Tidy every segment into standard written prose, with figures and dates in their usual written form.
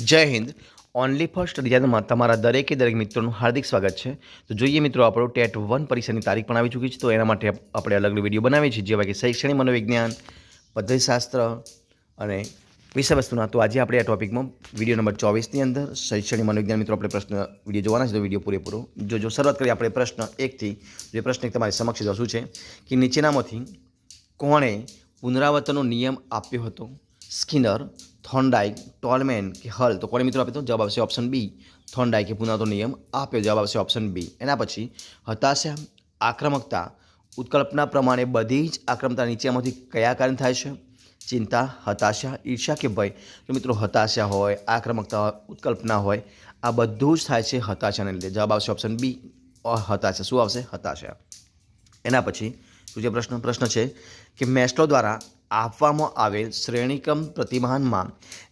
જય Hind. Only for study યાદમાં તમારા દરેકે દરેક મિત્રોનું હાર્દિક સ્વાગત છે. તો જોઈએ મિત્રો, આપણો ટેટ 1 પરીક્ષાની તારીખ પણ આવી ચૂકી છે. તો એના માટે આપણે અલગ અલગ વિડીયો બનાવીએ છીએ, જેવા કે શૈક્ષણિક મનોવિજ્ઞાન, પદ્ધતિશાસ્ત્ર અને વિષયવસ્તુના. તો આજે આપણે આ ટોપિકમાં વિડીયો નંબર 24ની અંદર શૈક્ષણિક મનોવિજ્ઞાન મિત્રો આપણે પ્રશ્ન વિડીયો જોવાના છે. તો વિડીયો પૂરેપૂરો જો શરૂઆત કરીએ આપણે પ્રશ્ન 1થી. જે પ્રશ્ન એક તમારી સમક્ષ શું છે કે નીચેનામાંથી કોણે પુનરાવર્તનનો નિયમ આપ્યો હતો? સ્કિનર, થોર્નડાઇક, ટોલમેન કે હલ? તો કોણે મિત્રો આપ્યો હતો? જવાબ આવશે ઓપ્શન બી, થોર્નડાઇકે પુનરાવર્તનનો નિયમ આપ્યો. જવાબ આવશે ઓપ્શન બી. એના પછી હતાશા, આક્રમકતા, ઉત્કલ્પના પ્રમાણે બધી જ આક્રમકતા નીચેમાંથી કયા કારણે થાય છે? ચિંતા, હતાશા, ઈર્ષ્યા કે ભય? તો મિત્રો હતાશા હોય, આક્રમકતા હોય, ઉત્કલ્પના હોય, આ બધું જ થાય છે હતાશાને લીધે. જવાબ આવશે ઓપ્શન બી, હતાશા. શું આવશે? હતાશા. એના પછી બીજો પ્રશ્ન છે કે મેસ્લો દ્વારા આપવામાં આવેલ શ્રેણીક્રમ પ્રતિમાનમાં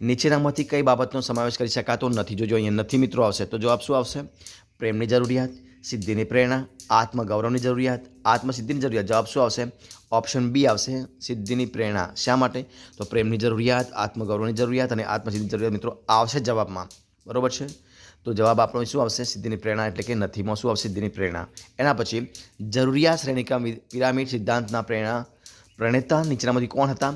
નીચેનામાંથી કઈ બાબતનો સમાવેશ કરી શકાતો નથી? જો અહીંયા નથી મિત્રો આવશે તો જવાબ શું આવશે? પ્રેમની જરૂરિયાત, સિદ્ધિની પ્રેરણા, આત્મગૌરવની જરૂરિયાત, આત્મસિદ્ધિની જરૂરિયાત. જવાબ શું આવશે? ઓપ્શન બી આવશે, સિદ્ધિની પ્રેરણા. શા માટે? તો પ્રેમની જરૂરિયાત, આત્મગૌરવની જરૂરિયાત અને આત્મસિદ્ધિની જરૂરિયાત મિત્રો આવશે જવાબમાં. બરાબર છે. તો જવાબ આપણો શું આવશે? સિદ્ધિની પ્રેરણા, એટલે કે નથીમાં શું આવશે? સિદ્ધિની પ્રેરણા. એના પછી જરૂરિયાત શ્રેણીકા પિરામિડ સિદ્ધાંતના પ્રણેતા નીચેનામાંથી કોણ હતા?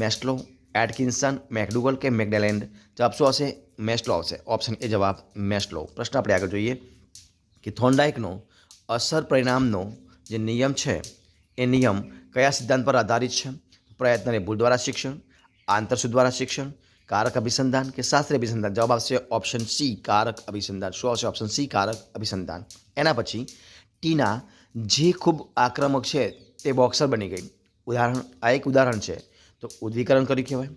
મેસ્લો, એટકિન્સન, મેકડુગલ કે મેકડેલેન્ડ? જવાબ શું આવશે? મેસ્લો આવશે. ઓપ્શન એ જવાબ, મેસ્લો. પ્રશ્ન આપણે આગળ જોઈએ કે થોર્નડાઇકનો અસર પરિણામનો જે નિયમ છે એ નિયમ કયા સિદ્ધાંત પર આધારિત છે? પ્રયત્ન અને ભૂલ દ્વારા શિક્ષણ, આંતરસૂદ દ્વારા શિક્ષણ, કારક અભિસંધાન કે શાસ્ત્રીય અભિસંધાન? જવાબ આવશે ઓપ્શન સી, કારક અભિસંધાન. શું આવશે? ઓપ્શન સી, કારક અભિસંધાન. એના પછી ટીના જે ખૂબ આક્રમક છે તે બોક્સર બની ગઈ. આ એક ઉદાહરણ છે. તો ઉદ્વીકરણ કર્યું કહેવાય,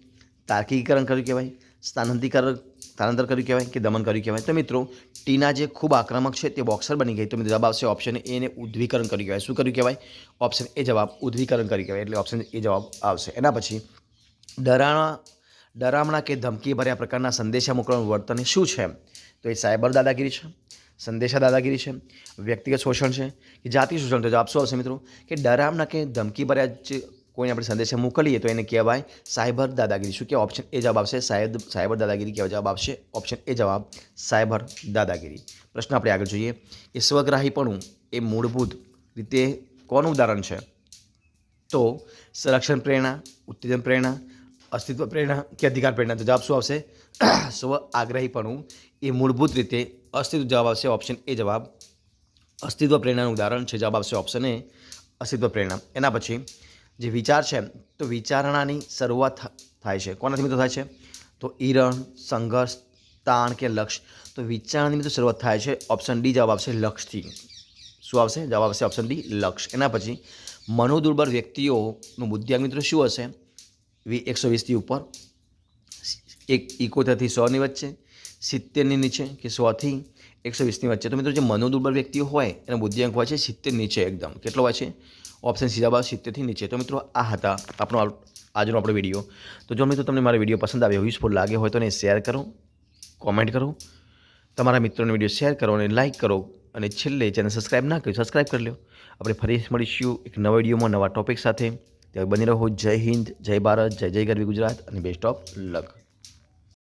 તાર્કિકીકરણ કર્યું કહેવાય, સ્થાનાંતર કર્યું કહેવાય કે દમન કર્યું કહેવાય? તો મિત્રો ટીના જે ખૂબ આક્રમક છે તે બોક્સર બની ગઈ. તો મિત્રો જવાબ આવશે ઓપ્શન એને ઉદ્વીકરણ કર્યું કહેવાય. શું કર્યું કહેવાય? ઓપ્શન એ જવાબ, ઉદ્વીકરણ કર્યું કહેવાય. એટલે ઓપ્શન એ જવાબ આવશે. એના પછી ડરામણા કે ધમકી ભર્યા પ્રકારના સંદેશા મોકલવાનું વર્તન શું છે? તો એ સાયબર દાદાગીરી છે, સંદેશા દાદાગીરી છે, વ્યક્તિગત શોષણ છે કે જાતિ શોષણ? તો જવાબ શું આવશે મિત્રો? કે ડરામણા કે ધમકી ભર્યા જે કોઈને આપણે સંદેશા મોકલીએ તો એને કહેવાય સાયબર દાદાગીરી. શું કહેવાય? ઓપ્શન એ જવાબ આવશે, સાયબર દાદાગીરી કહેવાય. જવાબ આવશે ઓપ્શન એ જવાબ, સાયબર દાદાગીરી. પ્રશ્ન આપણે આગળ જોઈએ કે સ્વગ્રાહીપણું એ મૂળભૂત રીતે કોનું ઉદાહરણ છે? તો સંરક્ષણ પ્રેરણા, ઉત્તેજન પ્રેરણા, અસ્તિત્વ પ્રેરણા કે અધિકાર પ્રેરણા? તો જવાબ શું આવશે? સ્વ આગ્રહીપણું એ મૂળભૂત રીતે અસ્તિત્વ. જવાબ આવશે ઓપ્શન એ જવાબ, અસ્તિત્વ પ્રેરણાનું ઉદાહરણ છે. જવાબ આવશે ઓપ્શન એ, અસ્તિત્વ પ્રેરણા. એના પછી જે વિચાર છે તો વિચારણાની શરૂઆત થાય છે કોનાથી મિત્રો થાય છે? તો ઈરણ, સંઘર્ષ, તાણ કે લક્ષ્ય? તો વિચારણાની મિત્રો શરૂઆત થાય છે ઓપ્શન ડી. જવાબ આવશે લક્ષ્યથી. શું આવશે? જવાબ આવશે ઓપ્શન ડી, લક્ષ્ય. એના પછી મનોદુર્બળ વ્યક્તિઓનું બુદ્ધિઆંક મિત્રો શું હશે? 120થી ઉપર, 71થી 100ની વચ્ચે, 70ની નીચે કે 100થી 120ની વચ્ચે? તો મિત્રો જે મનોદુર્બળ વ્યક્તિઓ હોય એનો બુદ્ધિઆંક હોય છે 70 નીચે એકદમ. કેટલો હોય છે? ઓપ્શન સી જવાબ 70થી નીચે. તો મિત્રો આ હતા આજનો આપણો વિડીયો. તો જો મિત્રો તમને મારો વિડીયો પસંદ આવ્યો, યુઝફુલ લાગ્યો હોય તો એને શેર કરો, કોમેન્ટ કરો, તમારા મિત્રોને વિડીયો શેર કરો અને લાઇક કરો. અને છેલ્લે ચેનલ સબસ્ક્રાઈબ ના કરી સબસ્ક્રાઈબ કરી લો. આપણે ફરી મળીશું એક નવા વિડીયોમાં નવા ટોપિક સાથે. ત્યારે બની રહો. જય હિન્દ, જય ભારત, જય જય ગરવી ગુજરાત અને બેસ્ટ ઓફ લક.